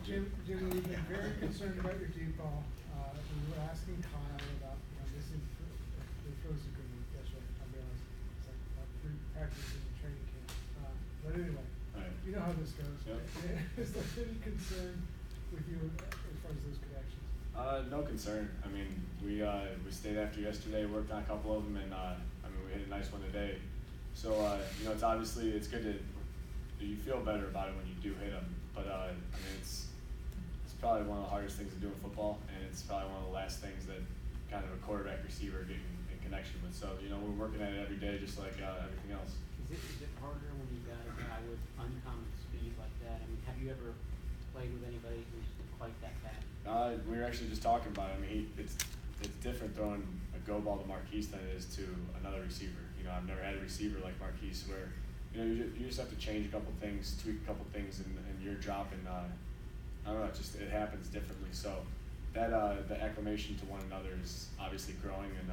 Jimmy, we've been very concerned about your deep ball. We were asking Kyle about, this is, the throws are good yesterday, I'll be honest. It's like about 3 practices in training camp. But anyway, right. You know how this goes. Yep. Is there any concern with you as far as those connections? No concern. I mean, we stayed after yesterday, worked on a couple of them, and we hit a nice one today. So it's obviously it's good to you feel better about it when you do hit them. But it's probably one of the hardest things to do in football, and it's probably one of the last things that kind of a quarterback receiver get in connection with. So we're working at it every day, just like everything else. Is it harder when you got a guy with uncommon speed like that? I mean, have you ever played with anybody who's quite that fast? We were actually just talking about it. I mean, it's different throwing a go ball to Marquise than it is to another receiver. I've never had a receiver like Marquise where you just have to change a couple things, tweak a couple things, and you're dropping. I don't know. It happens differently. So that the acclimation to one another is obviously growing, and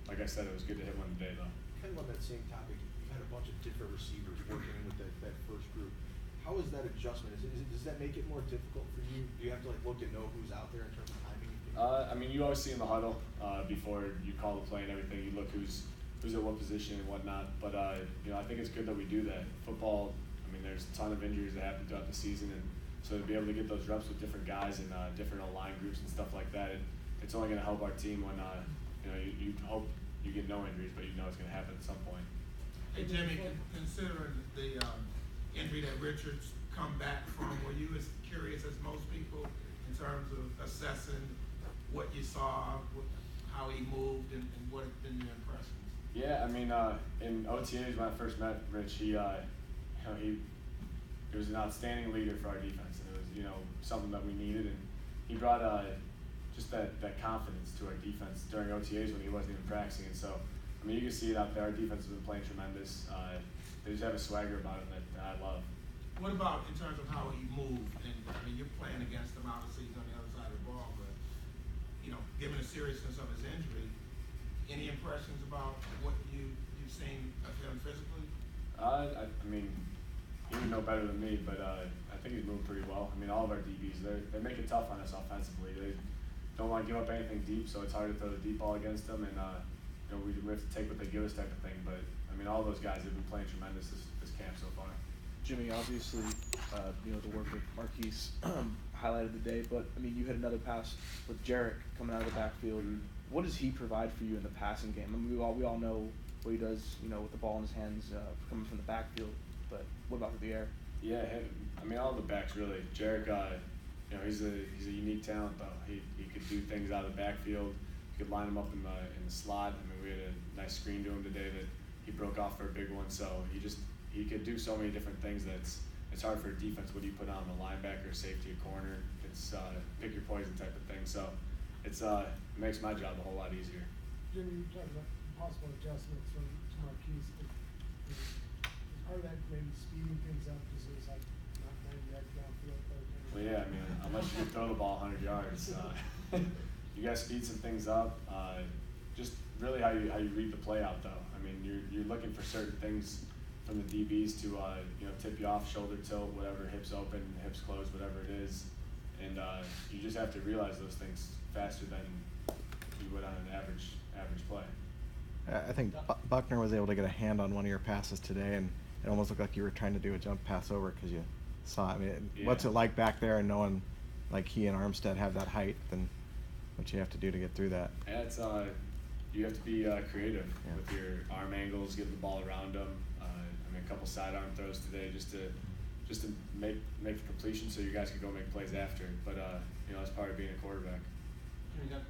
like I said, it was good to hit one today though. Kind of on that same topic, you've had a bunch of different receivers working with that first group. How is that adjustment? Does that make it more difficult for you? Do you have to look and know who's out there in terms of timing? You always see in the huddle before you call the play and everything. You look who's at what position and whatnot. But I think it's good that we do that. Football, there's a ton of injuries that happen throughout the season, and so to be able to get those reps with different guys and different line groups and stuff like that, it's only going to help our team when you hope you get no injuries, but it's going to happen at some point. Hey Jimmy, considering the injury that Richard's come back from, were you as curious as most people in terms of assessing what you saw, how he moved, and what have been your impressions? Yeah, in OTAs when I first met Rich, he was an outstanding leader for our defense, and it was something that we needed, and he brought just that confidence to our defense during OTAs when he wasn't even practicing. And so you can see it out there. Our defense has been playing tremendous. They just have a swagger about them that I love. What about in terms of how he moved? And you're playing against him, obviously he's on the other side of the ball, but given the seriousness of his injury, any impressions about what you've seen of him physically? He would know better than me, but I think he's moved pretty well. All of our DBs, they make it tough on us offensively. They don't want to give up anything deep, so it's hard to throw the deep ball against them, and we have to take what they give us type of thing. But all those guys have been playing tremendous this camp so far. Jimmy, obviously, the work with Marquise highlighted the day, but you had another pass with Jarek coming out of the backfield. Mm-hmm. What does he provide for you in the passing game? We all know what he does, with the ball in his hands coming from the backfield, but what about the air? Yeah, all the backs really. Jarek, he's a unique talent though. He could do things out of the backfield. You could line him up in the slot. We had a nice screen to him today that he broke off for a big one. So he could do so many different things that it's hard for a defense. What do you put on a linebacker, safety, a corner? It's pick your poison type of thing. So it makes my job a whole lot easier. Jimmy, you talked about possible adjustments from Marquise. Is part of that maybe speeding things up because it was like not 90 yards downfield? Well, yeah, unless you can throw the ball 100 yards, you got to speed some things up. Just really how you read the play out though. You're looking for certain things from the DBs to tip you off, shoulder tilt, whatever, hips open, hips closed, whatever it is, and you just have to realize those things faster than you would on an average play. I think Buckner was able to get a hand on one of your passes today, and it almost looked like you were trying to do a jump pass over because you saw it. Yeah. What's it like back there and knowing like he and Armstead have that height and what you have to do to get through that? Yeah, it's you have to be creative with your arm angles, getting the ball around them. A couple sidearm throws today just to make the completion so you guys can go make plays after it. But that's part of being a quarterback.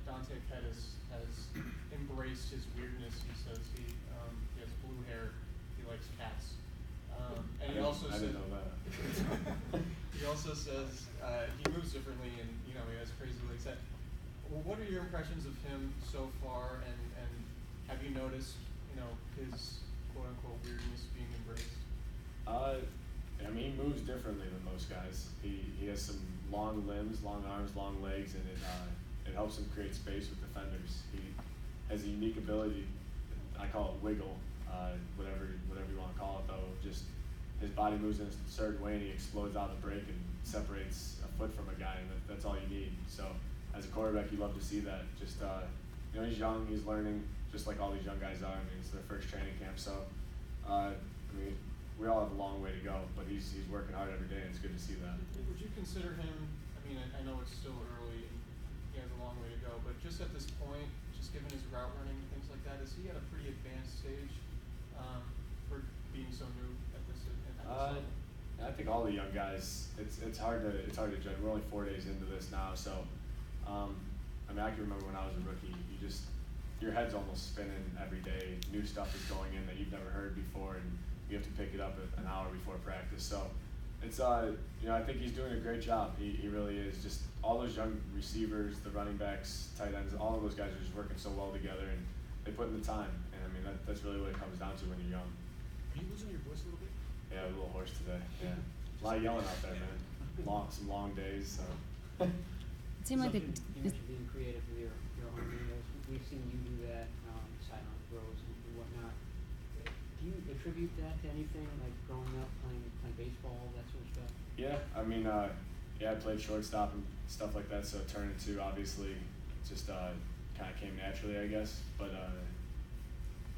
Dante Pettis has embraced his weirdness. He says he has blue hair. He likes cats. And he also I didn't know that. He also says he moves differently, and he has crazy legs. What are your impressions of him so far, and have you noticed his quote unquote weirdness being embraced? He moves differently than most guys. He has some long limbs, long arms, long legs, and it helps him create space with defenders. He has a unique ability, I call it wiggle, whatever you want to call it though, just his body moves in a certain way and he explodes out of the break and separates a foot from a guy, and that's all you need. So as a quarterback, you love to see that. Just you know, he's young, he's learning, just like all these young guys are. I mean, it's their first training camp, so I mean, we all have a long way to go, but he's working hard every day, and it's good to see that. Would you consider him, I mean, I know it's still early and he has a long way to go, but just at this point, just given his route running and things like that, is he at a pretty advanced stage for being so new at this level? I think all the young guys, it's hard to judge. We're only 4 days into this now, so I mean, I can remember when I was a rookie, your head's almost spinning every day. New stuff is going in that you've never heard before, and you have to pick it up an hour before practice. So it's you know, I think he's doing a great job. He really is. Just all those young receivers, the running backs, tight ends, all of those guys are just working so well together, and they put in the time. And I mean, that's really what it comes down to when you're young. Are you losing your voice a little bit? Yeah, a little hoarse today. Yeah, a lot of yelling out there, man. Some long days. So. It seemed like You mentioned being creative with your arm angles. We've seen you do that, sideline throws and whatnot. Do you attribute that to anything, like growing up playing baseball, that sort of stuff? Yeah, I mean, yeah, I played shortstop and stuff like that, so it turned into, obviously, just kind of came naturally, I guess. But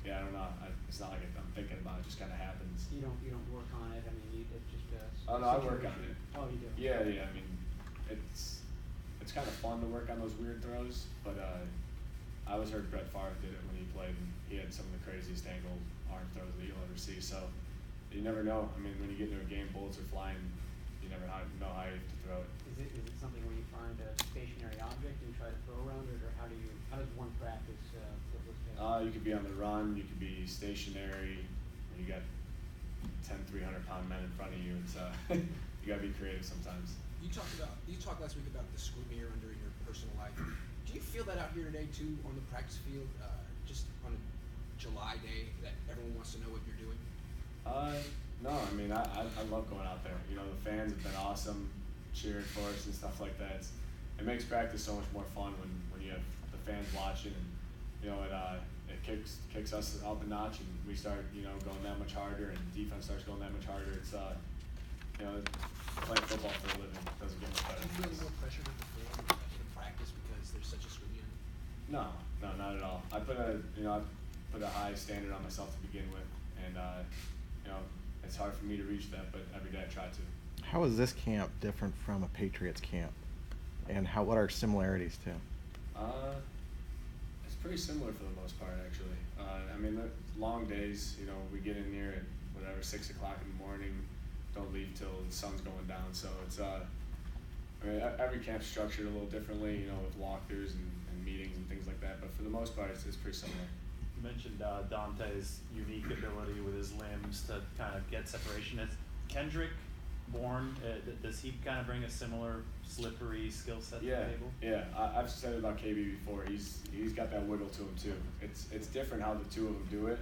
yeah, I don't know. It's not like I'm thinking about it; just kind of happens. You don't work on it. I mean, it's just a. Oh no, I work on it. Oh, you do. Yeah. I mean, it's kind of fun to work on those weird throws, but I always heard Brett Favre did it when he played, and he had some of the craziest angled arm throws that you'll ever see. So you never know. I mean, when you get into a game, bullets are flying. You never know how you have to throw it. Is it something where you find a stationary object and try to throw around it, or how does one practice put those things? You could be on the run. You could be stationary. When you got 10 300-pound men in front of you, it's you gotta be creative sometimes. You talked last week about the scrutiny you're under in your personal life. Do you feel that out here today too on the practice field, just on a July day that everyone wants to know what you're doing? No, I mean, I love going out there. You know, the fans have been awesome, cheering for us and stuff like that. It makes practice so much more fun when you have the fans watching, and you know, it kicks us up a notch, and we start, you know, going that much harder, and defense starts going that much harder. It's you know, playing football for a living doesn't get much better. Do you feel any more pressure than before in practice because there's such a scrutiny on you? No, not at all. I put a high standard on myself to begin with, and you know, it's hard for me to reach that, but every day I try to. How is this camp different from a Patriots camp? And what are similarities too? It's pretty similar for the most part, actually. I mean, the long days, you know, we get in here at whatever, 6 o'clock in the morning, don't leave till the sun's going down. So it's, I mean, every camp's structured a little differently, you know, with walkthroughs and meetings and things like that. But for the most part, it's pretty similar. You mentioned Dante's unique ability with his limbs to kind of get separation. Is Kendrick Bourne, does he kind of bring a similar slippery skill set to the table? Yeah. I've said it about KB before. He's got that wiggle to him too. It's different how the two of them do it,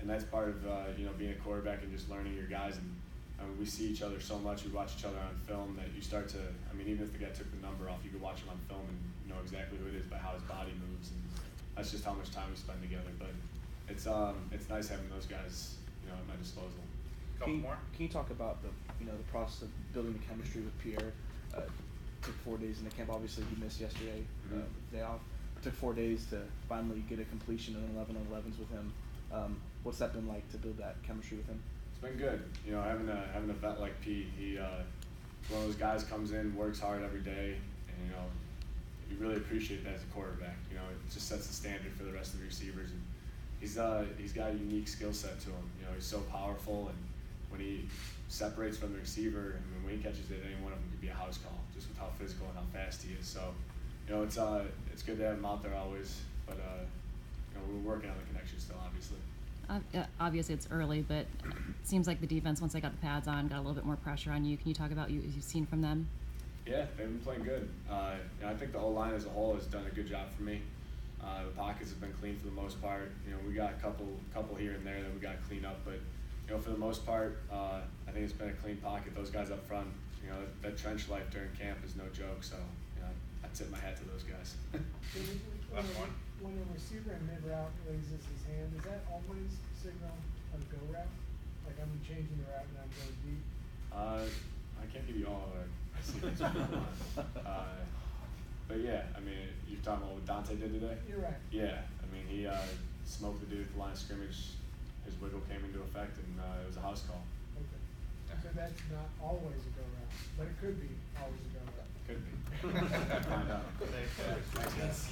and that's part of you know, being a quarterback and just learning your guys. And I mean, we see each other so much, we watch each other on film that you start to. I mean, even if the guy took the number off, you could watch him on film and know exactly who it is by how his body moves, and that's just how much time we spend together. But it's nice having those guys, you know, at my disposal. Can you talk about the process of building the chemistry with Pierre? Took 4 days in the camp. Obviously, he missed yesterday, day off. It took 4 days to finally get a completion and 11-on-11s with him. What's that been like to build that chemistry with him? It's been good. You know, having a vet like P, he one of those guys comes in, works hard every day, and you know, you really appreciate that as a quarterback. You know, it just sets the standard for the rest of the receivers. And he's got a unique skill set to him. You know, he's so powerful, and when he separates from the receiver, I mean, when he catches it, any one of them could be a house call, just with how physical and how fast he is. So, you know, it's good to have him out there always, but you know, we're working on the connection still, obviously. Obviously, it's early, but it seems like the defense, once they got the pads on, got a little bit more pressure on you. Can you talk about what you've seen from them? Yeah, they've been playing good. You know, I think the O-line as a whole has done a good job for me. The pockets have been clean for the most part. You know, we got a couple here and there that we got to clean up, but you know, for the most part, I think it's been a clean pocket. Those guys up front, you know, that trench life during camp is no joke. So, you know, I tip my hat to those guys. When a receiver in mid-route raises his hand, does that always signal a go route? like I'm changing the route and I'm going deep? I can't give you all of our secrets. But yeah, I mean, you're talking about what Dante did today? You're right. Yeah, I mean, he smoked the dude at the line of scrimmage. His wiggle came into effect, and it was a house call. Okay. So that's not always a go route, but it could be always a go route. Could be. Find out. Thanks.